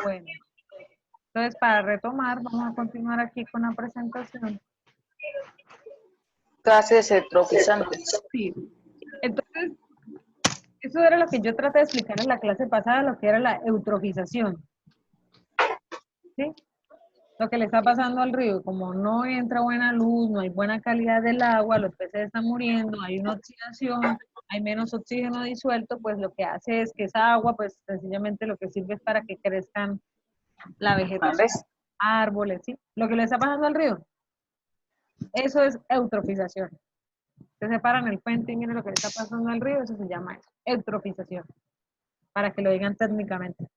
Bueno, entonces para retomar, vamos a continuar aquí con la presentación. Gases eutrofizantes. Sí, entonces, eso era lo que yo traté de explicar en la clase pasada, lo que era la eutrofización. ¿Sí? Lo que le está pasando al río, como no entra buena luz, no hay buena calidad del agua, los peces están muriendo, hay una oxidación, hay menos oxígeno disuelto, pues lo que hace es que esa agua, pues sencillamente lo que sirve es para que crezcan la vegetación, ¿Ves? árboles, ¿sí? Lo que le está pasando al río, eso es eutrofización. Se separan el puente y miren lo que le está pasando al río, eso se llama eutrofización, para que lo digan técnicamente.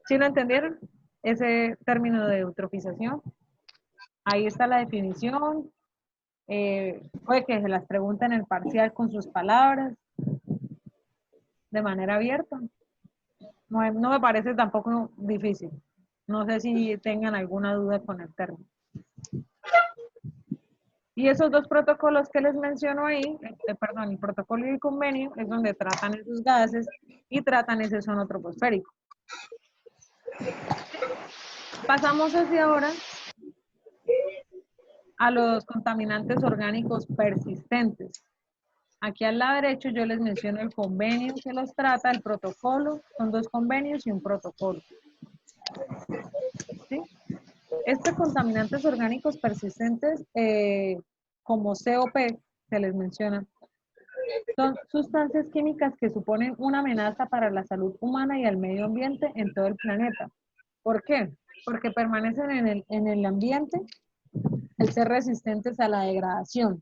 ¿Sí lo entendieron? Ese término de eutrofización. Ahí está la definición. Puede que se las pregunten en el parcial con sus palabras, de manera abierta. No, no me parece tampoco difícil. No sé si tengan alguna duda con el término. Y esos dos protocolos que les menciono ahí, perdón, el protocolo y el convenio, es donde tratan esos gases y tratan ese ozono troposférico. Pasamos hacia ahora a los contaminantes orgánicos persistentes. Aquí al lado derecho yo les menciono el convenio que los trata, el protocolo, son dos convenios y un protocolo. ¿Sí? Estos contaminantes orgánicos persistentes, como COP, se les menciona, son sustancias químicas que suponen una amenaza para la salud humana y al medio ambiente en todo el planeta. ¿Por qué? Porque permanecen en el ambiente al ser resistentes a la degradación.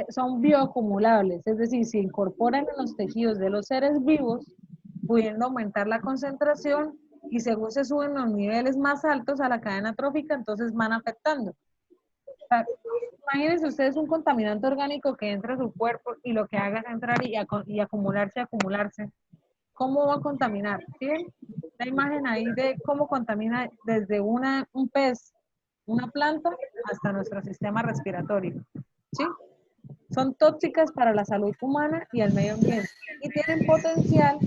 Son bioacumulables, es decir, se incorporan en los tejidos de los seres vivos, pudiendo aumentar la concentración y según se suben los niveles más altos a la cadena trófica, entonces van afectando. O sea, imagínense ustedes un contaminante orgánico que entra a su cuerpo y lo que haga es entrar y acumularse, acumularse. ¿Cómo va a contaminar? ¿Sí? La imagen ahí de cómo contamina desde un pez, una planta, hasta nuestro sistema respiratorio. ¿Sí? Son tóxicas para la salud humana y el medio ambiente y tienen potencial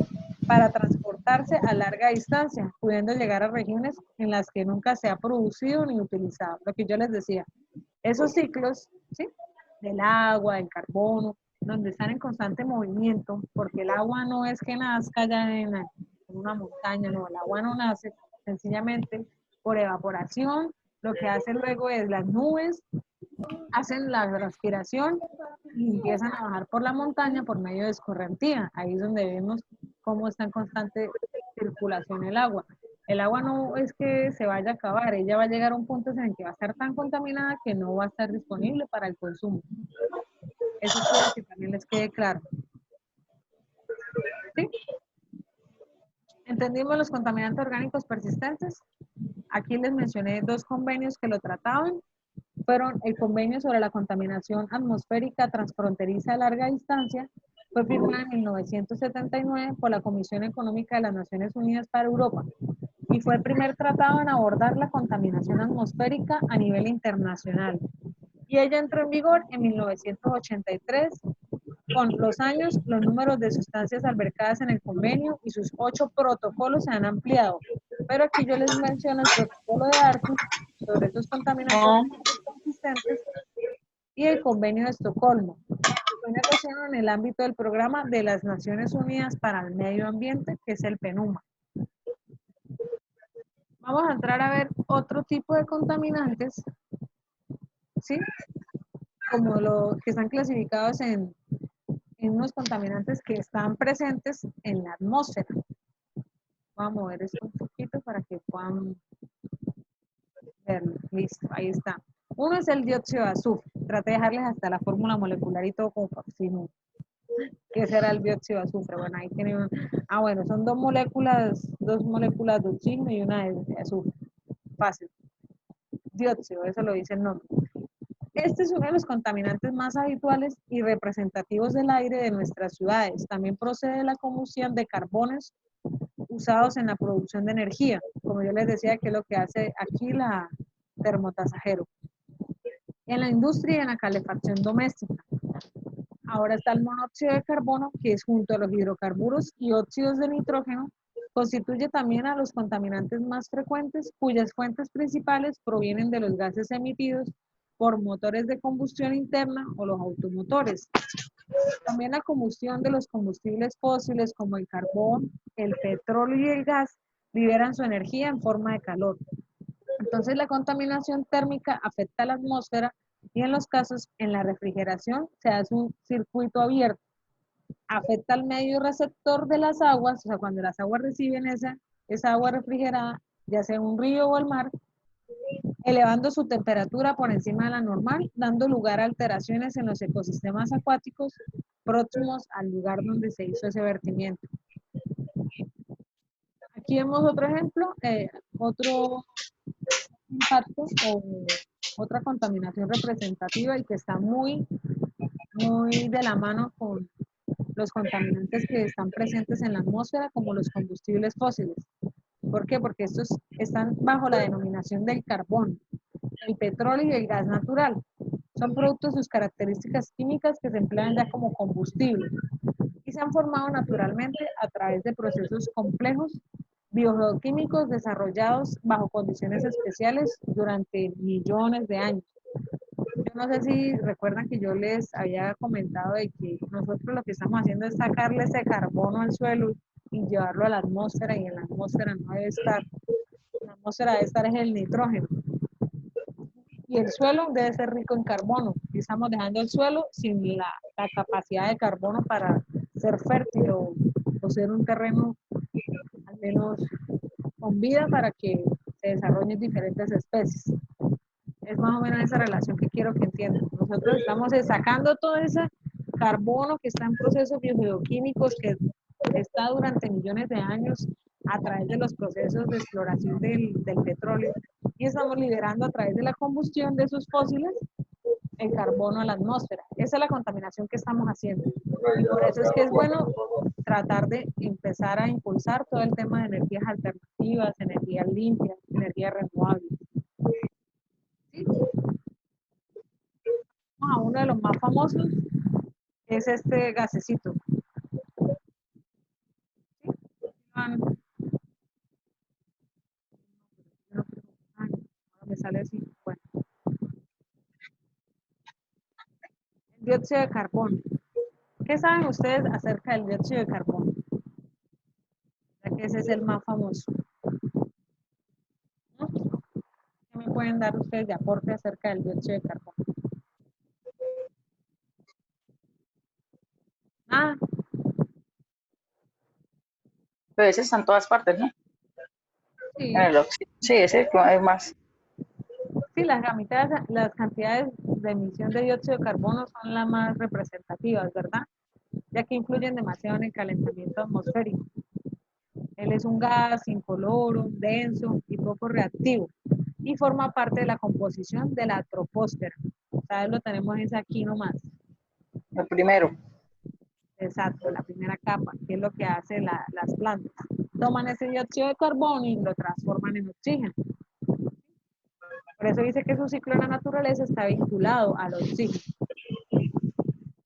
para transportarse a larga distancia, pudiendo llegar a regiones en las que nunca se ha producido ni utilizado. Lo que yo les decía, esos ciclos, ¿sí? Del agua, del carbono, donde están en constante movimiento, porque el agua no es que nazca ya en una montaña, no, el agua no nace sencillamente por evaporación, lo que hace luego es las nubes hacen la transpiración y empiezan a bajar por la montaña por medio de escorrentía. Ahí es donde vemos cómo está en constante circulación el agua. El agua no es que se vaya a acabar, ella va a llegar a un punto en el que va a estar tan contaminada que no va a estar disponible para el consumo. Eso quiero que también les quede claro. ¿Sí? ¿Entendimos los contaminantes orgánicos persistentes? Aquí les mencioné dos convenios que lo trataban. Fueron el convenio sobre la contaminación atmosférica transfronteriza a larga distancia, fue firmado en 1979 por la Comisión Económica de las Naciones Unidas para Europa y fue el primer tratado en abordar la contaminación atmosférica a nivel internacional. Y ella entró en vigor en 1983. Con los años, los números de sustancias albergadas en el convenio y sus 8 protocolos se han ampliado. Pero aquí yo les menciono el protocolo de Aarhus sobre estos contaminantes consistentes y el convenio de Estocolmo. Fue negociado en el ámbito del programa de las Naciones Unidas para el Medio Ambiente, que es el PENUMA. Vamos a entrar a ver otro tipo de contaminantes, ¿sí? Como los que están clasificados en unos contaminantes que están presentes en la atmósfera. Voy a mover esto un poquito para que puedan verlo. Listo, ahí está. Uno es el dióxido de azufre. Traté de dejarles hasta la fórmula molecular y todo como si no. ¿Qué será el dióxido de azufre? Bueno, ahí tienen un... Ah, bueno, son dos moléculas de oxígeno y una de azufre. Fácil. Dióxido, eso lo dice el nombre. Este es uno de los contaminantes más habituales y representativos del aire de nuestras ciudades. También procede de la combustión de carbones usados en la producción de energía, como yo les decía, que es lo que hace aquí la termotasajero. En la industria y en la calefacción doméstica. Ahora está el monóxido de carbono, que es junto a los hidrocarburos y óxidos de nitrógeno, Constituye también a los contaminantes más frecuentes, cuyas fuentes principales provienen de los gases emitidos por motores de combustión interna o los automotores. También la combustión de los combustibles fósiles como el carbón, el petróleo y el gas liberan su energía en forma de calor. Entonces la contaminación térmica afecta a la atmósfera y en los casos en la refrigeración se hace un circuito abierto. Afecta al medio receptor de las aguas, o sea, cuando las aguas reciben esa agua refrigerada, ya sea un río o el mar, elevando su temperatura por encima de la normal, dando lugar a alteraciones en los ecosistemas acuáticos próximos al lugar donde se hizo ese vertimiento. Aquí vemos otro ejemplo, otro impacto o otra contaminación representativa y que está muy de la mano con los contaminantes que están presentes en la atmósfera, como los combustibles fósiles. ¿Por qué? Porque estos están bajo la denominación del carbón, el petróleo y el gas natural. Son productos de sus características químicas que se emplean ya como combustible y se han formado naturalmente a través de procesos complejos biogeoquímicos desarrollados bajo condiciones especiales durante millones de años. Yo no sé si recuerdan que yo les había comentado de que nosotros lo que estamos haciendo es sacarle ese carbono al suelo y llevarlo a la atmósfera, y en la atmósfera no debe estar, en la atmósfera debe estar es el nitrógeno. Y el suelo debe ser rico en carbono, y estamos dejando el suelo sin la capacidad de carbono para ser fértil o ser un terreno al menos con vida para que se desarrollen diferentes especies. Es más o menos esa relación que quiero que entiendan. Nosotros estamos sacando todo ese carbono que está en procesos biogeoquímicos, que está durante millones de años a través de los procesos de exploración del petróleo, y estamos liberando a través de la combustión de sus fósiles el carbono a la atmósfera. Esa es la contaminación que estamos haciendo. Y por eso es que es bueno tratar de empezar a impulsar todo el tema de energías alternativas, energías limpias, energías renovables. ¿Sí? A uno de los más famosos es este gasecito. ¿Sí? Ahora me sale así. Bueno, el dióxido de carbono. ¿Qué saben ustedes acerca del dióxido de carbono? Ya que ese es el más famoso, ¿no? ¿Qué me pueden dar ustedes de aporte acerca del dióxido de carbono? Ah, Pero ese está en todas partes, ¿no? En sí, el oxígeno. Sí, ese hay más. sí, las cantidades de emisión de dióxido de carbono son las más representativas, ¿verdad? Ya que influyen demasiado en el calentamiento atmosférico. Él es un gas incoloro, denso y poco reactivo, y forma parte de la composición de la troposfera. ¿Sabes? Lo tenemos es aquí nomás. El primero. Exacto, la primera capa, que es lo que hacen las plantas. Toman ese dióxido de carbono y lo transforman en oxígeno. Por eso dice que su ciclo en la naturaleza está vinculado al oxígeno.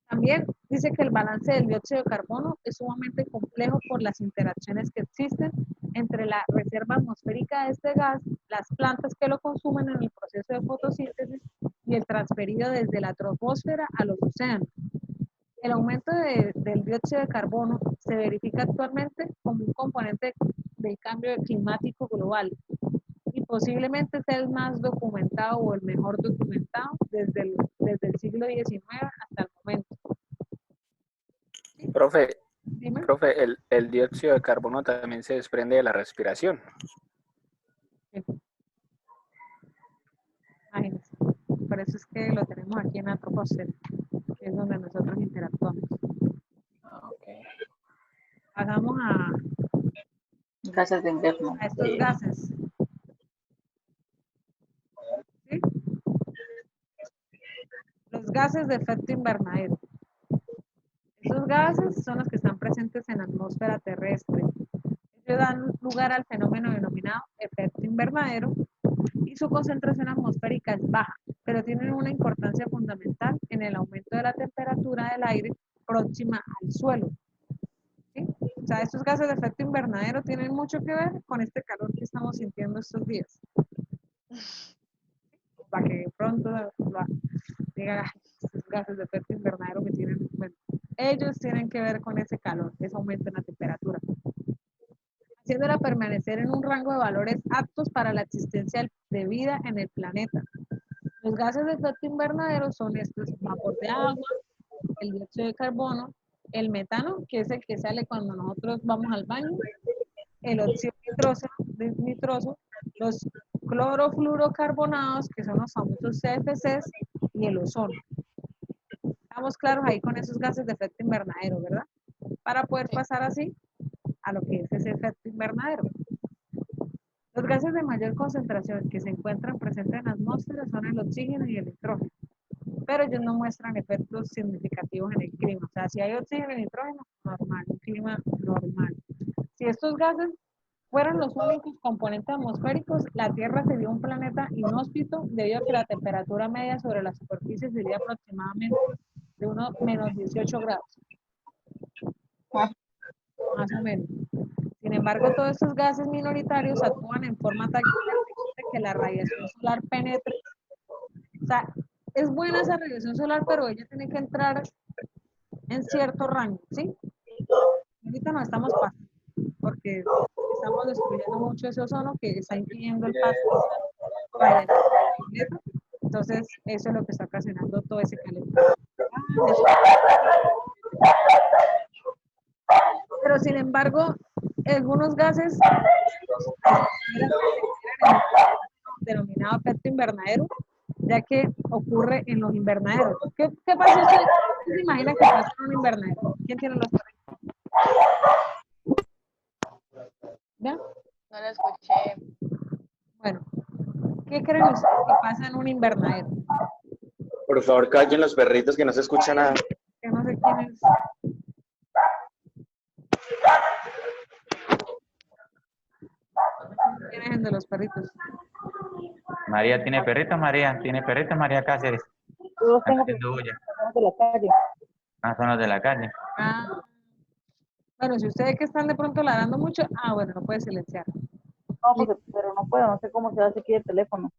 También dice que el balance del dióxido de carbono es sumamente complejo por las interacciones que existen entre la reserva atmosférica de este gas, las plantas que lo consumen en el proceso de fotosíntesis y el transferido desde la troposfera a los océanos. El aumento del dióxido de carbono se verifica actualmente como un componente del cambio climático global y posiblemente sea el más documentado o el mejor documentado desde el siglo XIX hasta el momento. Profe, Dime. profe, el dióxido de carbono también se desprende de la respiración. Sí. Imagínense. Por eso es que lo tenemos aquí en la troposfera, que es donde nosotros interactuamos. Okay. Pasamos Gases de invierno. a estos gases. ¿Sí? Los gases de efecto invernadero. Estos gases son los que están presentes en la atmósfera terrestre. Ellos dan lugar al fenómeno denominado efecto invernadero y su concentración atmosférica es baja, pero tienen una importancia fundamental en el aumento de la temperatura del aire próxima al suelo. ¿Sí? sea, estos gases de efecto invernadero tienen mucho que ver con este calor que estamos sintiendo estos días. Para que de pronto digan, "Ay, estos gases de efecto invernadero que tienen, bueno, ellos tienen que ver con ese calor, ese aumento en la temperatura, haciéndola permanecer en un rango de valores aptos para la existencia de vida en el planeta. Los gases de efecto invernadero son estos: vapor de agua, el dióxido de carbono, el metano, que es el que sale cuando nosotros vamos al baño, el óxido nitroso, los clorofluorocarbonados, que son los famosos CFCs, y el ozono. Estamos claros ahí con esos gases de efecto invernadero, ¿verdad? Para poder pasar así a lo que es ese efecto invernadero. Los gases de mayor concentración que se encuentran presentes en la atmósfera son el oxígeno y el nitrógeno, pero ellos no muestran efectos significativos en el clima. O sea, si hay oxígeno y nitrógeno, normal, un clima normal. Si estos gases fueran los únicos componentes atmosféricos, la Tierra sería un planeta inhóspito debido a que la temperatura media sobre la superficie sería aproximadamente de unos menos 18 grados, más o menos. Sin embargo, todos estos gases minoritarios actúan en forma tal que la radiación solar penetre. O sea, es buena esa radiación solar, pero ella tiene que entrar en cierto rango, ¿sí? Ahorita nos estamos pasando, porque estamos destruyendo mucho ese ozono que está impidiendo el paso de esa radiación ultravioleta. Entonces, eso es lo que está ocasionando todo ese calentamiento. Pero sin embargo, algunos gases denominado efecto invernadero, ya que ocurre en los invernaderos. ¿Qué pasa usted? ¿Usted se imagina que pasa en un invernadero? ¿Quién tiene los perritos? ¿Ya? No lo escuché. Bueno, ¿qué creen ustedes que pasa en un invernadero? Por favor, callen los perritos que no se escucha nada. Que no sé quién es. ¿Quién es el de los perritos? María tiene perritos, María Cáceres. Todos Están tengo haciendo bulla. de la calle. Ah, son los de la calle. Ah, bueno, si ustedes que están de pronto ladrando mucho, bueno, no puede silenciar. No, pero no puedo, no sé cómo se hace aquí el teléfono.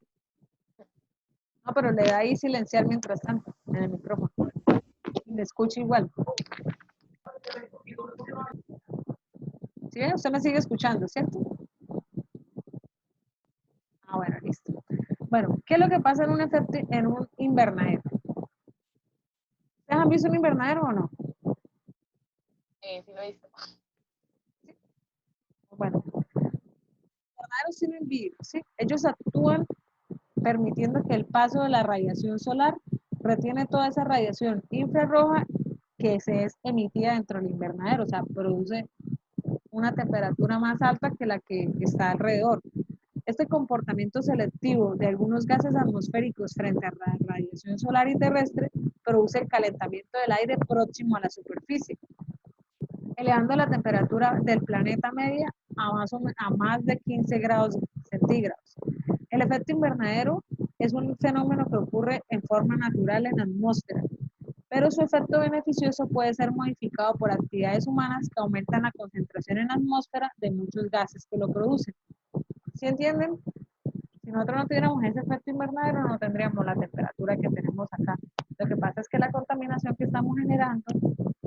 No, pero le da ahí silenciar mientras tanto en el micrófono. Y me escucha igual. ¿Sí? Usted me sigue escuchando, ¿cierto? Ah, bueno, listo. Bueno, ¿qué es lo que pasa en un invernadero? ¿Ustedes han visto un invernadero o no? Sí lo he visto. Bueno, los invernaderos tienen vidrio, ¿sí? Ellos actúan permitiendo que el paso de la radiación solar retiene toda esa radiación infrarroja que se es emitida dentro del invernadero, o sea, produce una temperatura más alta que la que está alrededor. Este comportamiento selectivo de algunos gases atmosféricos frente a la radiación solar y terrestre produce el calentamiento del aire próximo a la superficie, elevando la temperatura del planeta media a más de 15 grados centígrados. El efecto invernadero es un fenómeno que ocurre en forma natural en la atmósfera, pero su efecto beneficioso puede ser modificado por actividades humanas que aumentan la concentración en la atmósfera de muchos gases que lo producen. ¿Sí entienden? Si nosotros no tuviéramos ese efecto invernadero, no tendríamos la temperatura que tenemos acá. Lo que pasa es que la contaminación que estamos generando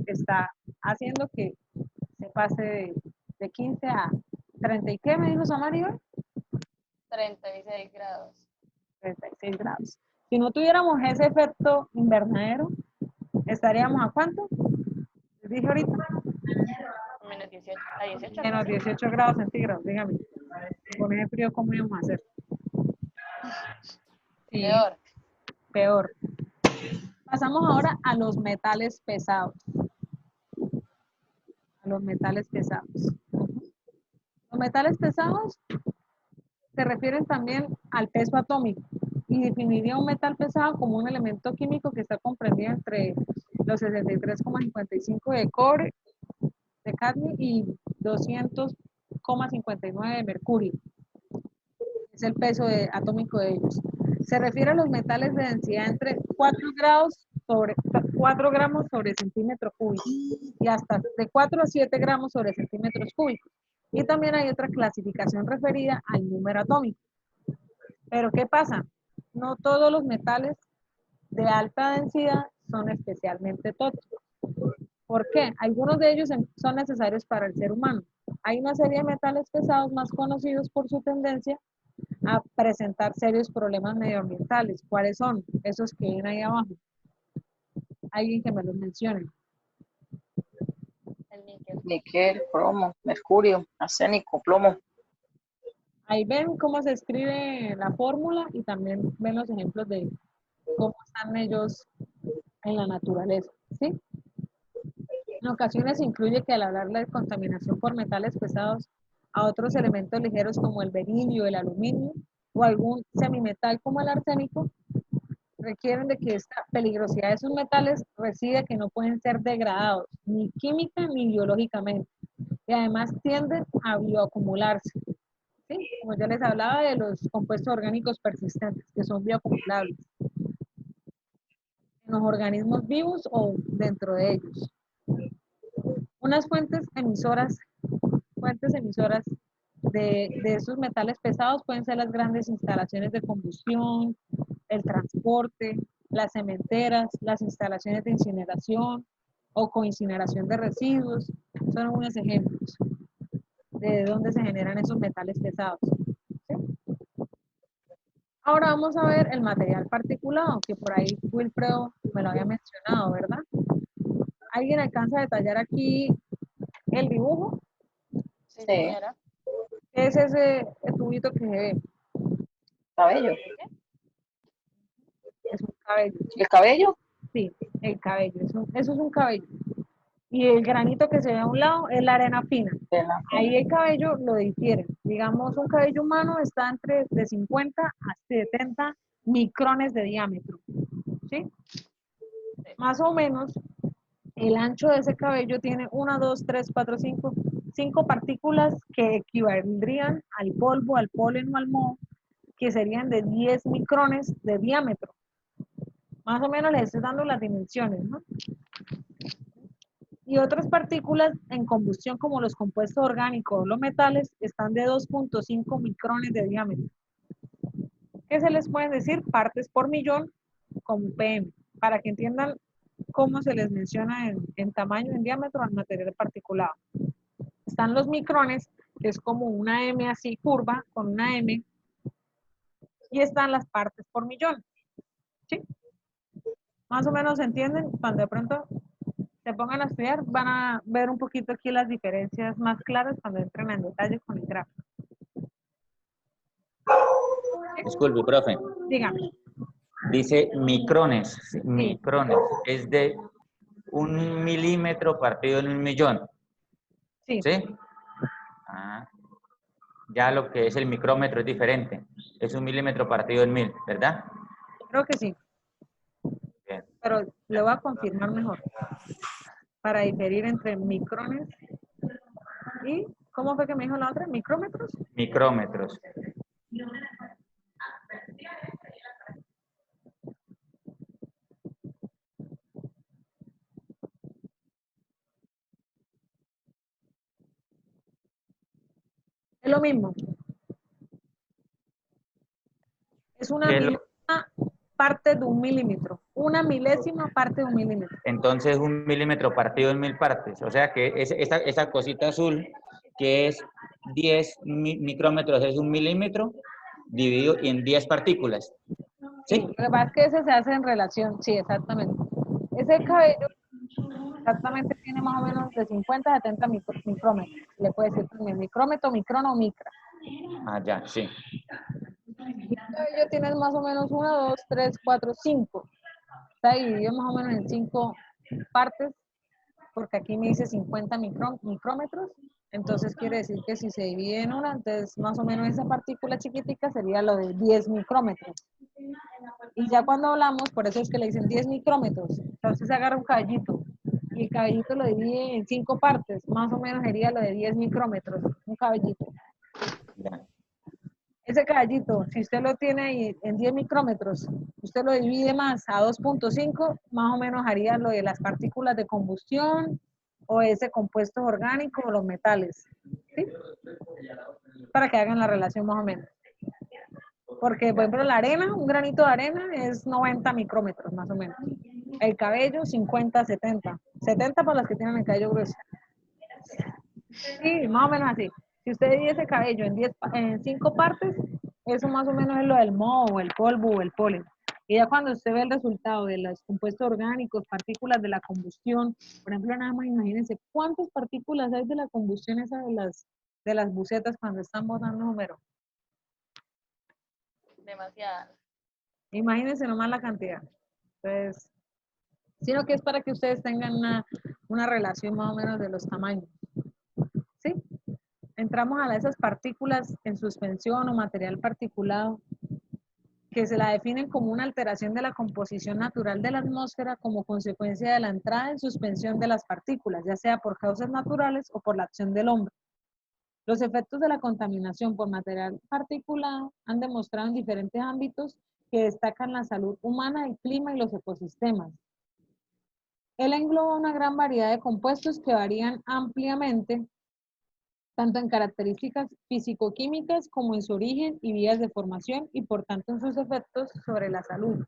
está haciendo que se pase de 15 a 30. ¿Y qué me dijo Samario? 36 grados. 36 grados. Si no tuviéramos ese efecto invernadero, ¿estaríamos a cuánto? Les dije ahorita. Menos 18. A 18. Menos 18 grados centígrados, dígame. Con ese frío, ¿cómo íbamos a hacer? Sí, Peor. peor. Pasamos ahora a los metales pesados. A los metales pesados. Los metales pesados se refieren también al peso atómico y definiría un metal pesado como un elemento químico que está comprendido entre los 63,55 de cobre, de cadmio y 200,59 de mercurio. Es el peso atómico de ellos. Se refiere a los metales de densidad entre 4 4 gramos sobre centímetro cúbico y hasta de 4 a 7 gramos sobre centímetros cúbicos. Y también hay otra clasificación referida al número atómico. Pero ¿qué pasa? No todos los metales de alta densidad son especialmente tóxicos. ¿Por qué? Algunos de ellos son necesarios para el ser humano. Hay una serie de metales pesados más conocidos por su tendencia a presentar serios problemas medioambientales. ¿Cuáles son? Esos que ven ahí abajo. Alguien que me los mencione. El níquel. Níquel, cromo, mercurio, arsénico, plomo. Ahí ven cómo se escribe la fórmula y también ven los ejemplos de cómo están ellos en la naturaleza, ¿sí? En ocasiones incluye que al hablar de contaminación por metales pesados a otros elementos ligeros como el berilio, el aluminio o algún semimetal como el arsénico, requieren de que esta peligrosidad de esos metales reside que no pueden ser degradados ni química ni biológicamente y además tienden a bioacumularse. ¿Sí? Como ya les hablaba de los compuestos orgánicos persistentes que son bioacumulables en los organismos vivos o dentro de ellos. Unas fuentes emisoras de esos metales pesados pueden ser las grandes instalaciones de combustión, el transporte, las cementeras, las instalaciones de incineración o coincineración de residuos. Son algunos ejemplos de dónde se generan esos metales pesados. ¿Sí? Ahora vamos a ver el material particulado, que por ahí Wilfredo me lo había mencionado, ¿verdad? ¿Alguien alcanza a detallar aquí el dibujo? Sí, señora. ¿Qué es ese tubito que se ve? Cabello. Es un cabello. ¿El cabello? Sí, el cabello. Eso es un cabello. Y el granito que se ve a un lado es la arena fina. Ahí el cabello lo difiere. Digamos, un cabello humano está entre de 50 a 70 micrones de diámetro. ¿Sí? Más o menos, el ancho de ese cabello tiene 1, 2, 3, 4, 5 partículas que equivaldrían al polvo, al polen o al moho, que serían de 10 micrones de diámetro. Más o menos les estoy dando las dimensiones, ¿no? Y otras partículas en combustión como los compuestos orgánicos o los metales están de 2.5 micrones de diámetro. ¿Qué se les pueden decir? Partes por millón como PM, para que entiendan cómo se les menciona en tamaño, en diámetro al material particulado. Están los micrones, que es como una M así curva, con una M, y están las partes por millón. ¿Sí? Más o menos entienden, cuando de pronto se pongan a estudiar, van a ver un poquito aquí las diferencias más claras cuando entren en detalle con el gráfico. Disculpe, profe. Dígame. Dice micrones. Micrones. Es de 1 milímetro partido en 1.000.000. Sí. ¿Sí? Ah, ya lo que es el micrómetro es diferente. Es 1 milímetro partido en 1.000, ¿verdad? Creo que sí. Bien. Pero le voy a confirmar mejor. Para diferir entre micrones y, ¿cómo fue que me dijo la otra? ¿Micrómetros? Micrómetros. Es lo mismo. Es una ¿Qué es lo- milésima parte de 1 milímetro. Una milésima parte de 1 milímetro. Entonces 1 milímetro partido en 1.000 partes. O sea que esa cosita azul, que es 10 micrómetros, es 1 milímetro dividido en 10 partículas. Sí, ¿Sí? lo que pasa es que ese se hace en relación, sí, exactamente. Ese cabello exactamente tiene más o menos de 50 a 70 micrómetros. Le puede decir también micrómetro, microno o micra. Ah, ya, sí. Y el cabello tiene más o menos 1, 2, 3, 4, 5. Está dividido más o menos en 5 partes, porque aquí me dice 50 micrómetros. Entonces quiere decir que si se divide en una, entonces más o menos esa partícula chiquitica sería lo de 10 micrómetros. Y ya cuando hablamos, por eso es que le dicen 10 micrómetros. Entonces se agarra un cabellito y el cabellito lo divide en 5 partes, más o menos sería lo de 10 micrómetros, un cabellito. Ya. ese caballito, si usted lo tiene ahí en 10 micrómetros, usted lo divide más a 2.5, más o menos haría lo de las partículas de combustión o ese compuestos orgánicos o los metales, ¿sí? Para que hagan la relación más o menos. Porque, por ejemplo, la arena, un granito de arena es 90 micrómetros más o menos. El cabello, 50, 70. 70 para las que tienen el cabello grueso. Sí, más o menos así. Si usted divide ese cabello en 5 partes, eso más o menos es lo del moho, o el polvo o el polen. Y ya cuando usted ve el resultado de los compuestos orgánicos, partículas de la combustión, por ejemplo, nada más imagínense cuántas partículas hay de la combustión esa de las bucetas cuando están botando número. Demasiadas. Imagínense nomás la cantidad. Entonces, sino que es para que ustedes tengan una relación más o menos de los tamaños. ¿Sí? Entramos a esas partículas en suspensión o material particulado, que se la definen como una alteración de la composición natural de la atmósfera como consecuencia de la entrada en suspensión de las partículas, ya sea por causas naturales o por la acción del hombre. Los efectos de la contaminación por material particulado han demostrado en diferentes ámbitos que destacan la salud humana, el clima y los ecosistemas. Él engloba una gran variedad de compuestos que varían ampliamente, tanto en características físico-químicas como en su origen y vías de formación y por tanto en sus efectos sobre la salud.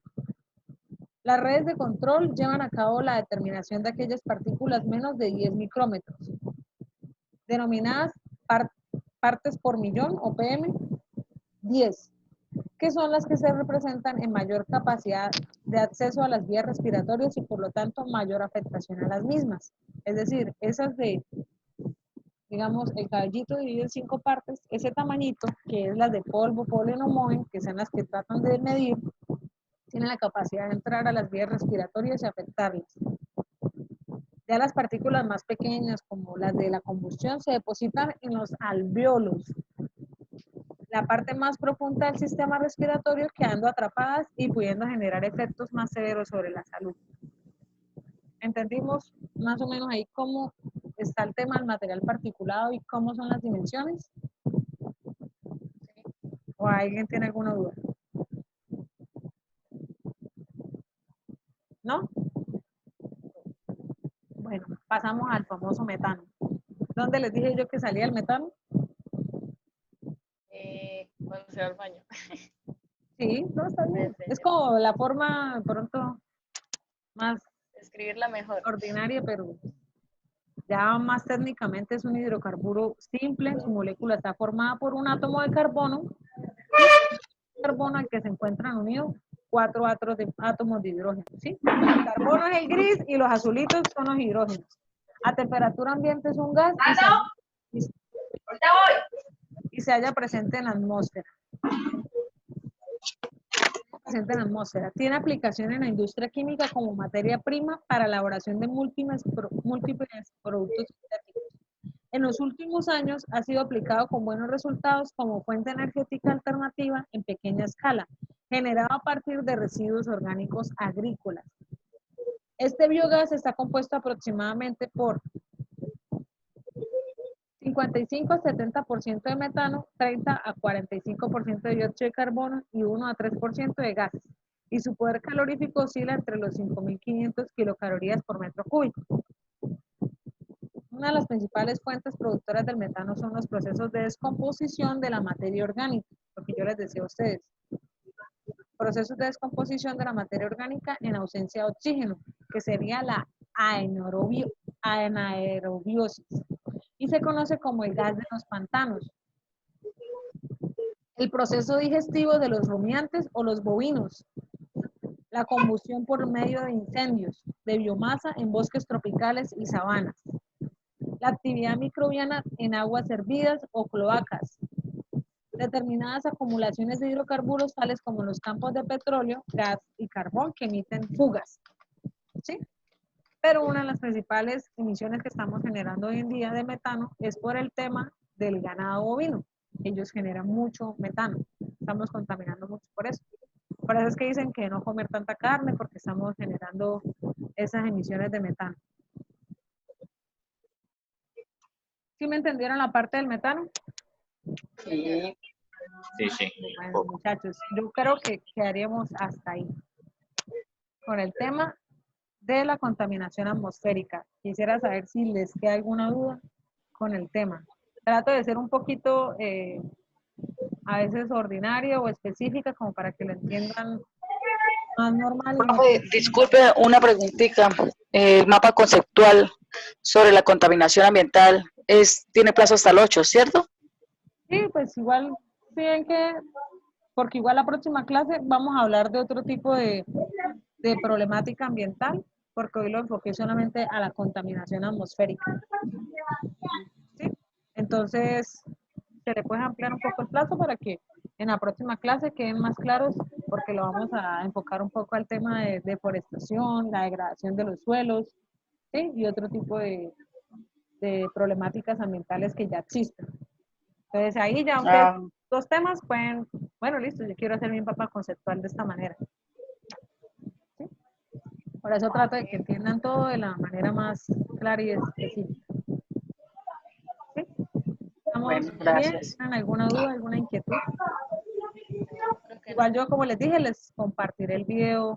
Las redes de control llevan a cabo la determinación de aquellas partículas menos de 10 micrómetros, denominadas partes por millón o PM10, que son las que se representan en mayor capacidad de acceso a las vías respiratorias y por lo tanto mayor afectación a las mismas. Es decir, esas de, digamos, el cabellito dividido en 5 partes, ese tamañito, que es las de polvo, polen o moho, que son las que tratan de medir, tienen la capacidad de entrar a las vías respiratorias y afectarlas. Ya las partículas más pequeñas, como las de la combustión, se depositan en los alvéolos, la parte más profunda del sistema respiratorio, quedando atrapadas y pudiendo generar efectos más severos sobre la salud. ¿Entendimos más o menos ahí cómo está el tema del material particulado y cómo son las dimensiones? ¿O alguien tiene alguna duda? ¿No? Bueno, pasamos al famoso metano. ¿Dónde les dije yo que salía el metano? Cuando se va al baño. Sí, no, está bien. Es como la forma, de pronto, más Escribirla mejor. ordinaria, pero ya más técnicamente es un hidrocarburo simple. Su molécula está formada por un átomo de carbono al que se encuentran unidos 4 átomos de hidrógeno, ¿sí? El carbono es el gris y los azulitos son los hidrógenos. A temperatura ambiente es un gas y se halla presente en la atmósfera. Tiene aplicación en la industria química como materia prima para elaboración de múltiples productos sintéticos. En los últimos años ha sido aplicado con buenos resultados como fuente energética alternativa en pequeña escala, generado a partir de residuos orgánicos agrícolas. Este biogás está compuesto aproximadamente por 55 a 70% de metano, 30 a 45% de dióxido de carbono y 1 a 3% de gases. Y su poder calorífico oscila entre los 5.500 kilocalorías por metro cúbico. Una de las principales fuentes productoras del metano son los procesos de descomposición de la materia orgánica, lo que yo les decía a ustedes. Procesos de descomposición de la materia orgánica en ausencia de oxígeno, que sería la anaerobiosis, y se conoce como el gas de los pantanos. El proceso digestivo de los rumiantes o los bovinos. La combustión por medio de incendios de biomasa en bosques tropicales y sabanas. La actividad microbiana en aguas hervidas o cloacas. Determinadas acumulaciones de hidrocarburos tales como los campos de petróleo, gas y carbón que emiten fugas. ¿Sí? Pero una de las principales emisiones que estamos generando hoy en día de metano es por el tema del ganado bovino. Ellos generan mucho metano. Estamos contaminando mucho por eso. Por eso es que dicen que no comer tanta carne porque estamos generando esas emisiones de metano. ¿Sí me entendieron la parte del metano? Sí. Sí, sí. Bueno, muchachos, yo creo que quedaríamos hasta ahí con el tema de la contaminación atmosférica. Quisiera saber si les queda alguna duda con el tema. Trato de ser un poquito a veces ordinaria o específica como para que lo entiendan más normal. Profe, disculpe una preguntita. El mapa conceptual sobre la contaminación ambiental tiene plazo hasta el 8, ¿cierto? Sí, pues igual, bien que, porque igual la próxima clase vamos a hablar de otro tipo de problemática ambiental, porque hoy lo enfoqué solamente a la contaminación atmosférica. ¿Sí? Entonces, se le puede ampliar un poco el plazo para que en la próxima clase queden más claros, porque lo vamos a enfocar un poco al tema de deforestación, la degradación de los suelos, ¿sí? Y otro tipo de problemáticas ambientales que ya existen. Entonces ahí ya, aunque dos temas pueden, bueno, listo, yo quiero hacer mi mapa conceptual de esta manera. ¿Sí? Por eso trato de que entiendan todo de la manera más clara y específica. ¿Sí? ¿Estamos Bueno, bien? gracias. ¿Tienen alguna duda, alguna inquietud? Creo que Igual no. yo, como les dije, les compartiré el video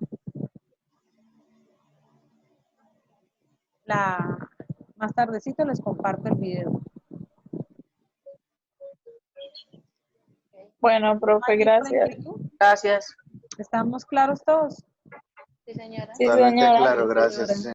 más tardecito, les comparto el video. Bueno, profe, ¿Alguien otra gracias. inquietud? Gracias. ¿Estamos claros todos? Sí, señora. Sí, Totalmente señora. claro, Sí, gracias. señora.